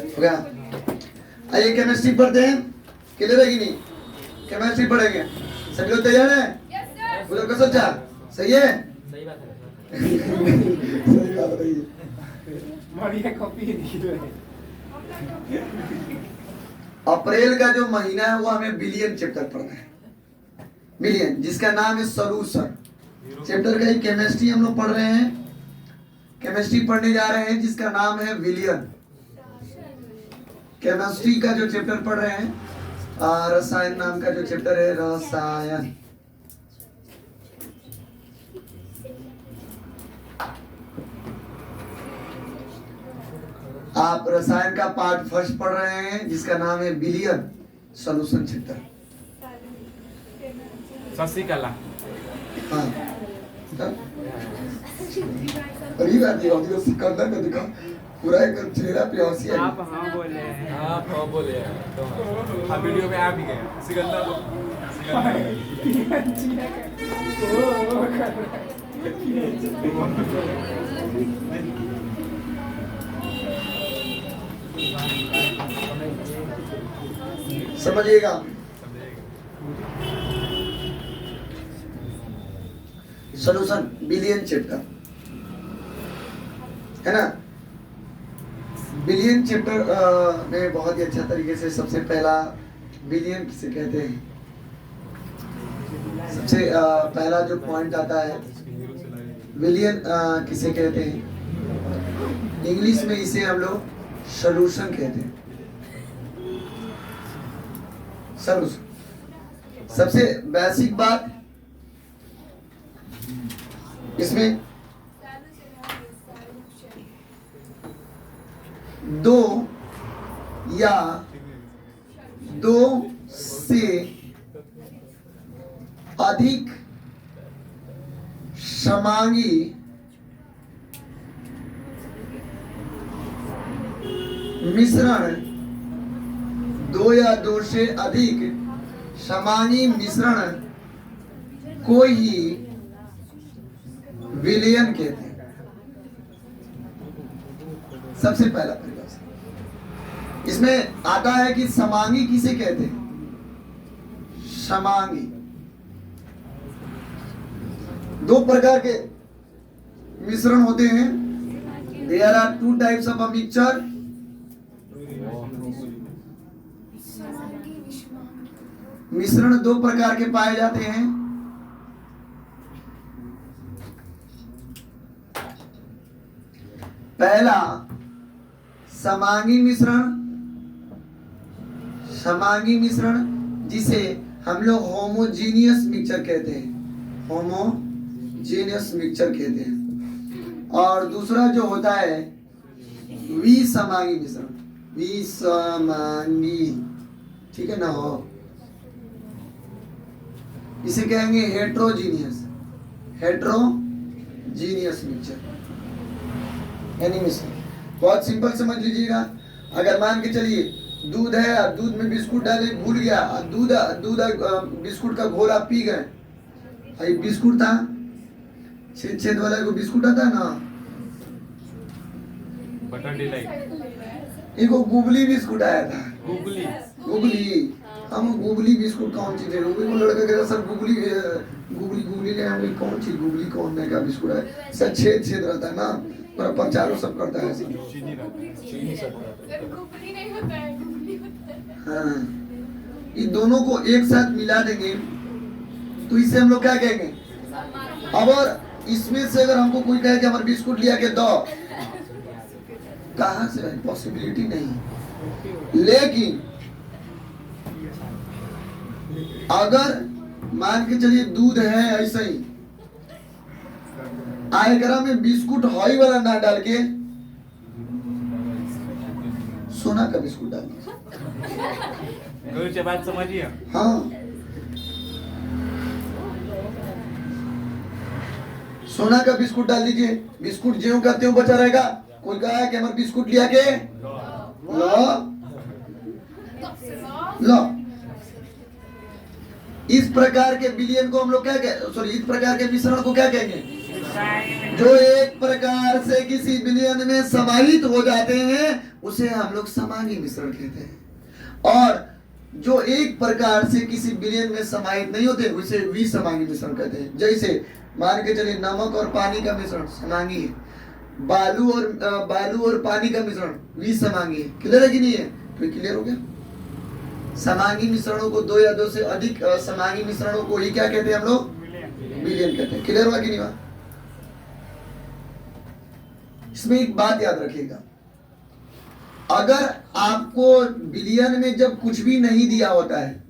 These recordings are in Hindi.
हो गया। आइए केमिस्ट्री पढ़ते हैं, क्लियर है कि नहीं? केमिस्ट्री पढ़ेंगे, सभी लोग तैयार है? बोलो क्या सोचा? सही है? सही बात है। सही बात रही है। अप्रैल का जो महीना है वो हमें बिलियन चैप्टर पढ़ना है, बिलियन, जिसका नाम है सॉल्यूशन। चैप्टर का ही केमिस्ट्री हम लोग पढ़ रहे हैं, केमिस्ट्री पढ़ने जा रहे हैं जिसका नाम है विलियन। केमिस्ट्री का जो चैप्टर पढ़ रहे हैं, रसायन नाम का जो चैप्टर है, रसायन। आप रसायन का पार्ट फर्स्ट पढ़ रहे हैं जिसका नाम है बिलियन सॉल्यूशन चैप्टर। शशिकला। हाँ अभी बात ये होगी, सिकंदर को दिखा पूरा एक चेहरा पे हंसी आई। आप हाँ बोले हैं। आप हाँ बोले हैं तो हाँ वीडियो में आप ही गए सिकंदर को। समझिएगा, सॉल्यूशन बिलियन चैप्टर है ना। बिलियन चैप्टर में बहुत ही अच्छा तरीके से, सबसे पहला बिलियन किसे कहते हैं, सबसे पहला जो पॉइंट आता है बिलियन किसे कहते हैं, इंग्लिश में इसे हम लोग सॉल्यूशन कहते हैं। सॉल्यूशन सबसे बेसिक बात इसमें दो या दो से अधिक समांगी मिश्रण, दो या दो से अधिक समांगी मिश्रण को ही विलयन कहते हैं। सबसे पहला परिभाषा इसमें आता है कि समांगी किसे कहते हैं। समांगी दो प्रकार के मिश्रण होते हैं। There are two types of a mixture. मिश्रण दो प्रकार के पाए जाते हैं। पहला समांगी मिश्रण, समांगी मिश्रण जिसे हम लोग होमोजीनियस मिक्सचर कहते हैं, होमोजीनियस मिक्सचर कहते हैं। और दूसरा जो होता है विसमांगी मिश्रण, विसमांगी, ठीक है ना, हो इसे कहेंगे हेट्रोजीनियस, हेट्रोजीनियस मिक्सचर यानी मिश्रण। बहुत सिंपल समझ लीजिएगा। अगर मान के चलिए दूध है और दूध में बिस्कुट डाले, भूल गया, दूध बिस्कुट का घोल आप पी गए, बिस्कुट था, छेद छेद वाला को बिस्कुट आता है ना, बटर डिलाइट, एक गुगली बिस्कुट आया था। गुगली, गुगली, हम गुगली बिस्कुट कौन चीज है? वो लड़का कह रहा सर गुगली गुगली गुगली ने हमें कौन चीज गुगली कौन ने का बिस्कुट है सर, छेद छेद रहता है ना, पर प्रचारो सब करता है। हाँ, इन दोनों को एक साथ मिला देंगे तो इससे हम लोग क्या कहेंगे। अब और इसमें से अगर हमको कोई कहे कि हमारे बिस्कुट लिया के दो, कहाँ से, पॉसिबिलिटी नहीं। लेकिन अगर मान के चलिए दूध है ऐसा ही, आयकरा में बिस्कुट हॉई वाला ना डाल के सोना का बिस्कुट डाल दीजिए। बात समझिए। हाँ, सोना का बिस्कुट डाल दीजिए, बिस्कुट ज्यों का त्यों बचा रहेगा। कोई कहा है कि हमारे बिस्कुट लिया के लो लो। इस प्रकार के बिलियन को हम लोग क्या कहें, सॉरी, इस प्रकार के मिश्रण को क्या कहेंगे, जो एक प्रकार से किसी विलयन में समाहित हो जाते हैं उसे हम लोग समांगी मिश्रण कहते हैं, और जो एक प्रकार से किसी विलयन में समाहित नहीं होते उसे विसमांगी मिश्रण कहते हैं। जैसे मान के चलिए नमक और पानी का मिश्रण समांगी है, बालू और पानी का मिश्रण विसमांगी है। क्लियर है कि नहीं है? तो क्लियर हो गया। समांगी मिश्रणों को, दो या दो से अधिक समांगी मिश्रणों को ही क्या कहते हैं हम लोग? विलयन कहते हैं। क्लियर हुआ कि नहीं हुआ? इसमें एक बात याद रखिएगा, अगर आपको विलयन में जब कुछ भी नहीं दिया होता है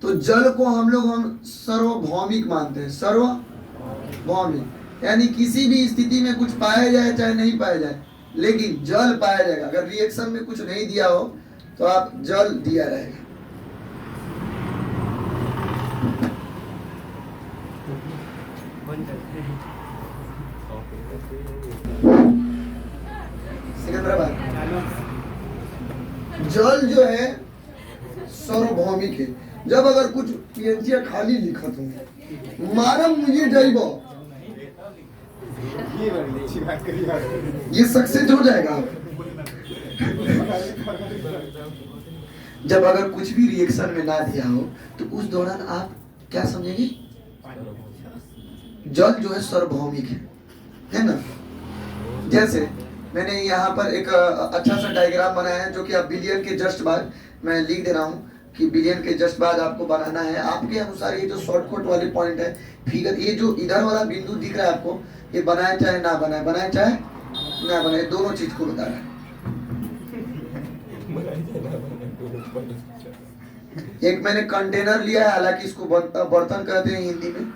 तो जल को हम सार्वभौमिक मानते हैं। सार्वभौमिक यानी किसी भी स्थिति में कुछ पाया जाए चाहे नहीं पाया जाए, लेकिन जल पाया जाएगा। अगर रिएक्शन में कुछ नहीं दिया हो तो आप जल दिया रहेगा। सिकंदराबाद जल जो है सार्वभौमिक है। जब अगर कुछ पीएनजी खाली लिखत हो मारम मुझे जाइबो, ये सक्सेस हो जाएगा। जब अगर कुछ भी रिएक्शन में ना दिया हो तो उस दौरान आप क्या समझेंगे? जल जो है सार्वभौमिक है ना। जैसे मैंने यहाँ पर एक अच्छा सा डायग्राम बनाया है जो कि आप विलयन के जस्ट बाद मैं लिख दे रहा हूँ कि विलयन के जस्ट बाद आपको बनाना है। आपके अनुसार ये जो शॉर्टकट वाले पॉइंट है फिगर, ये जो इधर वाला बिंदु दिख रहा है आपको, ये बनाए चाहे ना बनाए, बनाए चाहे ना बनाए, दोनों चीज को बता रहा है। एक मैंने कंटेनर लिया है, हालांकि इसको बर्तन कहते हैं हिंदी में,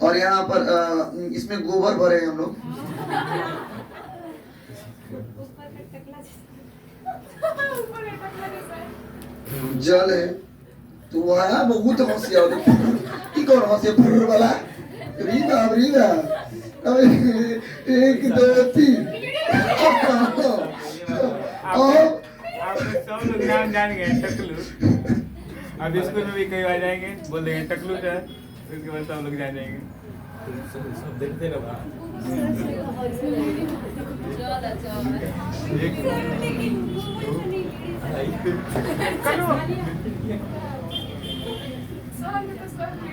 और यहाँ पर इसमें गोबर भरे हैं हम लोग। जल है तो वह बहुत हंसिया की कौन हंसे फुर वाला रीना एक दो तीन। सब लोग नाम जान गए टकलू। अब स्कूल में भी कई आ जाएंगे, बोल देंगे टकलू सर, उसके बाद सब लोग जान जाएंगे। सब देखते ना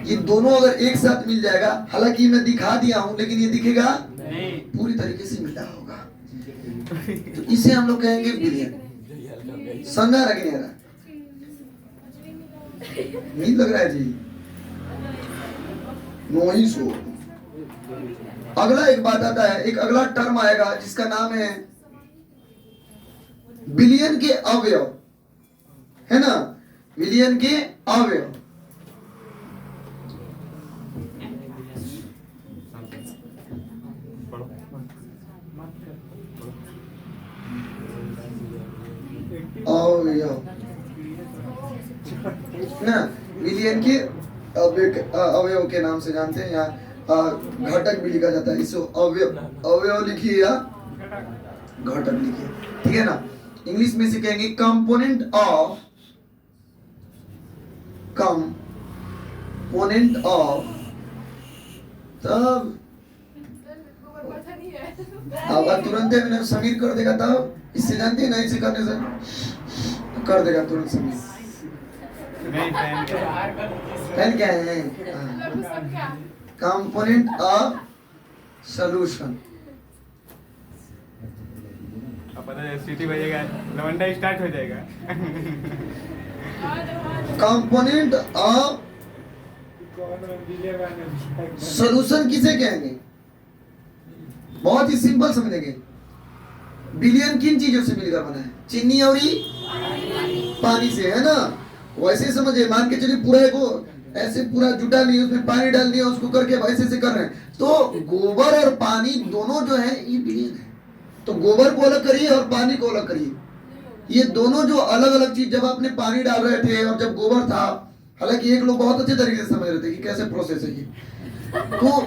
ये दोनों अगर एक साथ मिल जाएगा, हालांकि मैं दिखा दिया हूं लेकिन ये दिखेगा नहीं, पूरी तरीके से मिला होगा, तो इसे हम लोग कहेंगे विलयन। समझा रहा कि नहीं रहा? नहीं लग रहा है जी? नोई सो। अगला एक बात आता है, एक अगला टर्म आएगा जिसका नाम है विलयन के अवयव, है ना? विलयन के अवयव। अवयव ना, विलयन के अवयव के नाम से जानते हैं, यहाँ घटक भी लिखा जाता है। इसे अवयव लिखिए या घटक लिखिए, ठीक है ना? इंग्लिश में से कहेंगे कंपोनेंट ऑफ तब अब तुरंत मैंने समीर कर देगा, तब इससे जानते हैं ना, इसे करने से कर देगा तुरंत समीर। पेन क्या है? Component of solution. अब पता है सिटी बजेगा, लवंडा स्टार्ट हो जाएगा। कंपोनेंट ऑफ सॉल्यूशन किसे कहेंगे? बहुत ही सिंपल समझेंगे। विलयन किन चीजों से मिलकर बना है? चीनी और पानी से, है ना? वैसे समझे, मान के चलिए पूरा को ऐसे पूरा जुटा लिए, उसमें पानी डाल दिया, उसको करके वैसे से कर रहे हैं, तो गोबर और पानी दोनों जो है ये विलयन है। तो गोबर को अलग करिए और पानी को अलग करिए, ये दोनों जो अलग अलग चीज, जब आपने पानी डाल रहे थे और जब गोबर था, हालांकि एक लोग बहुत अच्छे तरीके से समझ रहे थे कि कैसे प्रोसेस है ये, तो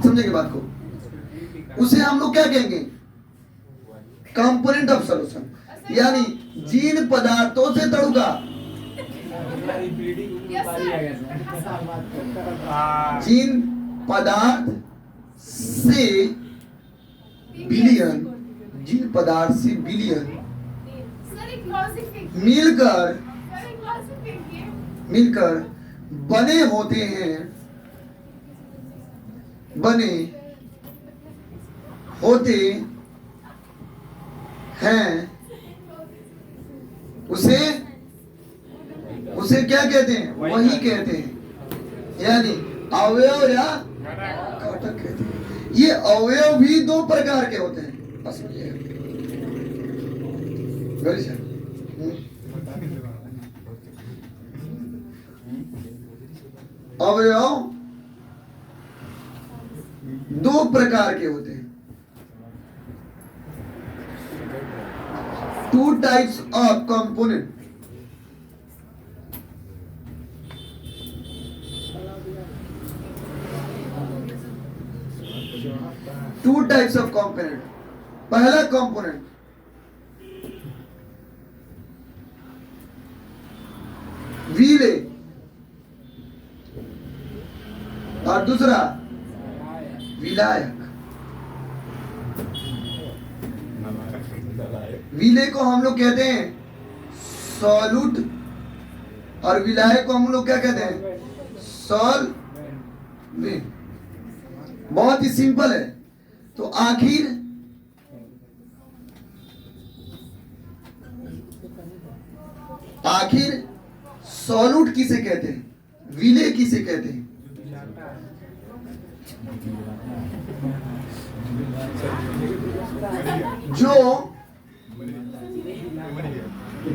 समझेंगे बात को, उसे हम लोग क्या कहेंगे? Component of solution. यानी जिन पदार्थों से तड़ुका हाँ जिन पदार्थ से बिलियन, जिन पदार्थ से बिलियन मिलकर मिलकर बने होते हैं, बने होते हैं, उसे उसे क्या कहते हैं? वही कहते हैं, यानी अवयव या घटक कहते हैं। ये अवयव भी दो प्रकार के होते हैं। बस ये very good. अवयव दो प्रकार के होते हैं। Two types of component. Two types of component. पहला component विले और दूसरा विलायक। विले को हम लोग कहते हैं सॉल्यूट और विलायक को हम लोग क्या कहते हैं? सॉल्वेंट। बहुत ही सिंपल है। तो आखिर सॉल्यूट किसे कहते हैं? विले किसे कहते हैं?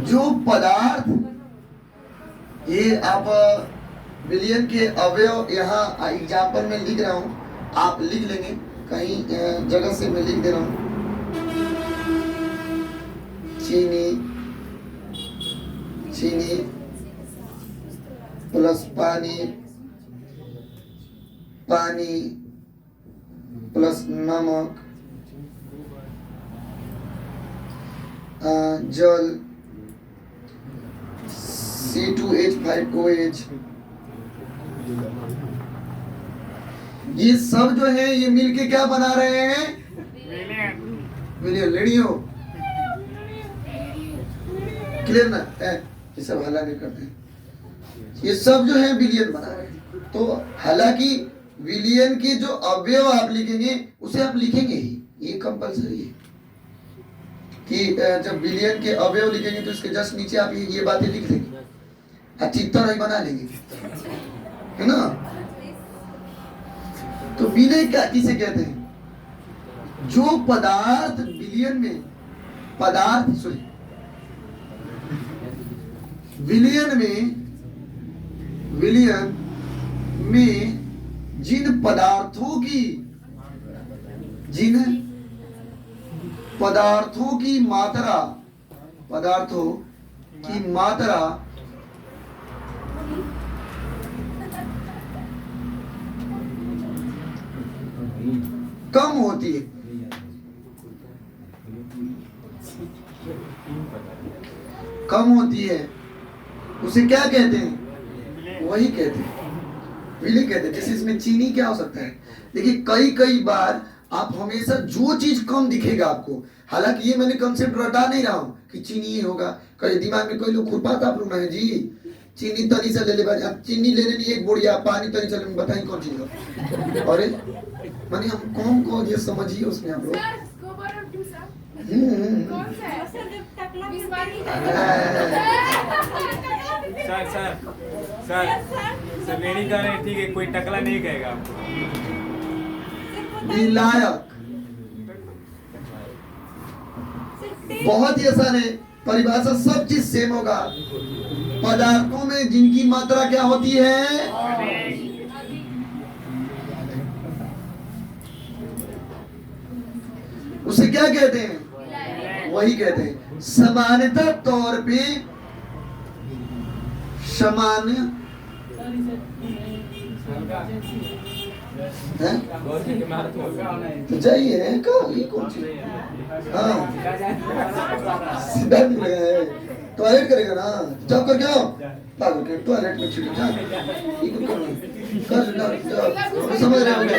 जो पदार्थ, ये आप बिलियन के अवयव यहाँ एग्जाम्पल में लिख रहा हूं, आप लिख लेंगे कहीं जगह से मैं लिख दे रहा हूं। चीनी प्लस पानी प्लस नमक, जल C2H5OH, ये सब जो है ये मिलके क्या बना रहे हैं? विलियन। लेडियो क्लियर ना? ये सब हल्ला नहीं करते हैं। ये सब जो है विलियन बना रहे हैं। तो हालांकि विलियन के जो अवयव आप लिखेंगे उसे आप लिखेंगे ही, ये कंपलसरी है कि जब विलियन के अवयव लिखेंगे तो इसके जस्ट नीचे आप ये बातें लिख देंगे, अच्छी तरह ही बना लेंगे, है ना? तो विलय क्या किसे कहते हैं? जो पदार्थ विलियन में विलियन में जिन पदार्थों की मात्रा कम होती है, उसे क्या कहते हैं? वही कहते हैं, विलय कहते हैं। जैसे इसमें चीनी क्या हो सकता है? देखिए कई बार आप हमेशा जो चीज कम दिखेगा आपको, हालांकि ये मैंने कंसेप्ट रटा नहीं रहा हूं कि चीनी ही होगा। कई दिमाग में कोई लोग खुरपाता आप लोग है जी, चीनी तनी से ले ले, अब चीनी लेने नहीं एक बोरिया पानी तनी से बताइए कौन चीज हो। अरे माने हम कौन ये समझिए उसमें आप लोग। सर नहीं कह रहे, ठीक है, कोई टकला नहीं कहेगा आपको। विलायक बहुत ही आसान है, परिभाषा सब चीज सेम होगा। पदार्थों में जिनकी मात्रा क्या होती है? उसे क्या कहते हैं? वही कहते हैं। समानता तौर पे हैं? तो जाइए कहाँ ये कौन चीज? हाँ सीधा नहीं लगा है, टॉयलेट करेगा ना, जब करके आओ पागल के टॉयलेट में छिड़क जा, ये क्यों करना? कर ना समझ रहे हो क्या?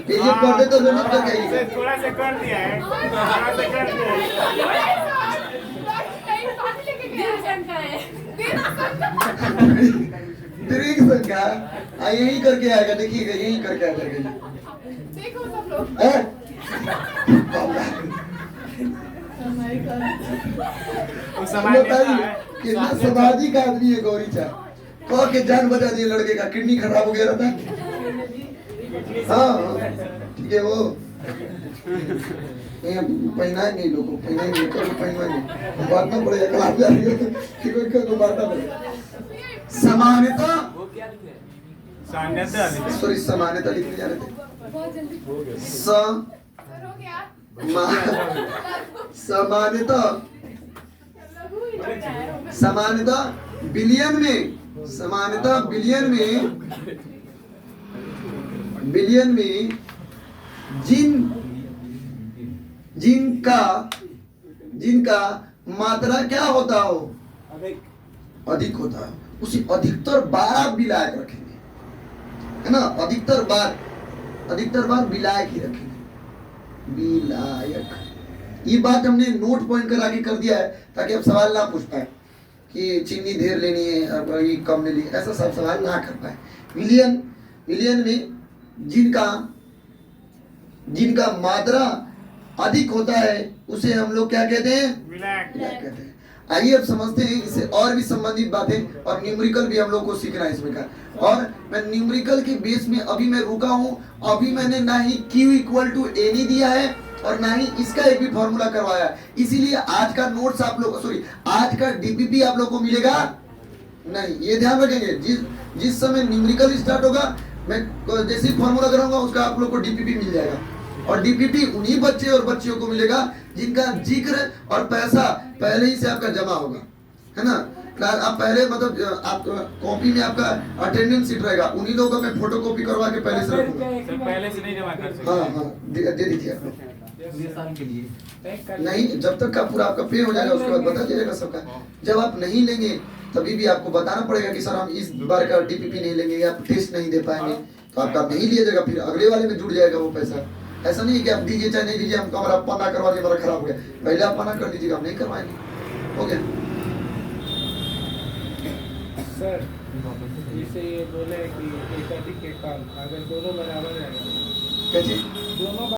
ये पढ़ते तो लोग करके आएंगे। थोड़ा सा कर दिया है, थोड़ा सा कर दिया है। ड्रिंक संख्या यही करके आएगा, देखिएगा यही करके आ जाएगा। देखो सब लोग वो सामान्य है। कितना सामाजिक आदमी है गौरी चा, कह के जान बचा दिए लड़के का, किडनी खराब हो गया रहता। हाँ ठीक है वो पहनाएंगे लोगों को, पहनाएंगे बांटना पड़ेगा, क्लास जा रही है को बांटना पड़ेगा। समानता सॉरी समानता लिखने जा रहे थे। समानता समानता बिलियन में, समानता बिलियन में जिनका मात्रा क्या होता हो, अधिक होता है, उसी अधिकतर बार आप विलायक रखेंगे, है ना? अधिकतर बार विलायक ही रखेंगे, विलायक। ये बात हमने नोट पॉइंट करा के कर दिया है ताकि आप सवाल ना पूछ पाए कि चीनी ढेर लेनी है और ये कम ले ली, ऐसा सब सवाल ना कर पाए। विलियन में जिनका मात्रा अधिक होता है उसे हम लोग क्या कहते हैं? विलायक कहते हैं। आइए अब समझते हैं इससे और भी संबंधित बातें, और न्यूमेरिकल भी हम लोग को सीखना है इसमें का। और मैं न्यूमेरिकल के बेस में अभी मैं रुका हूं, अभी मैंने ना ही Q = A नहीं दिया है और ना ही इसका एक भी फॉर्मूला करवाया है, इसीलिए आज का नोट्स आप लोग आज का DPP आप लोग को मिलेगा नहीं। ये ध्यान रखेंगे, जिस समय न्यूमेरिकल स्टार्ट होगा मैं जैसे ही फॉर्मूला कराऊंगा उसका आप लोग को DPP मिल जाएगा। और DPP उन्हीं बच्चे और बच्चियों को मिलेगा जिनका जिक्र और पैसा पहले ही से आपका जमा होगा, है ना? आप पहले मतलब आप कॉपी में आपका अटेंडेंस शीट रहेगा, उन्हीं लोगों का मैं फोटोकॉपी करवा के पहले से रखूंगा। पहले से नहीं जमा कर सकते। हाँ दे दीजिए आप नहीं, जब तक का पूरा आपका पे हो जाएगा उसके बाद बता दीजिएगा सबका। जब आप नहीं लेंगे तभी भी आपको बताना पड़ेगा कि सर हम इस बार का DPP नहीं लेंगे या टेस्ट नहीं दे पाएंगे, तो आपका नहीं लिया जाएगा, फिर अगले वाले में जुड़ जाएगा वो पैसा। ऐसा नहीं है कि आप दीजिए चाहे नहीं दीजिए, हमको हमारा पन्ना करवा दिया, हमारा खराब हो गया, पहले आप पन्ना कर दीजिएगा, हम नहीं करवाएंगे, हो गया। सर जैसे ये बोले कि एक अधिक एक काम, अगर दोनों बराबर है, क्या चीज? दोनों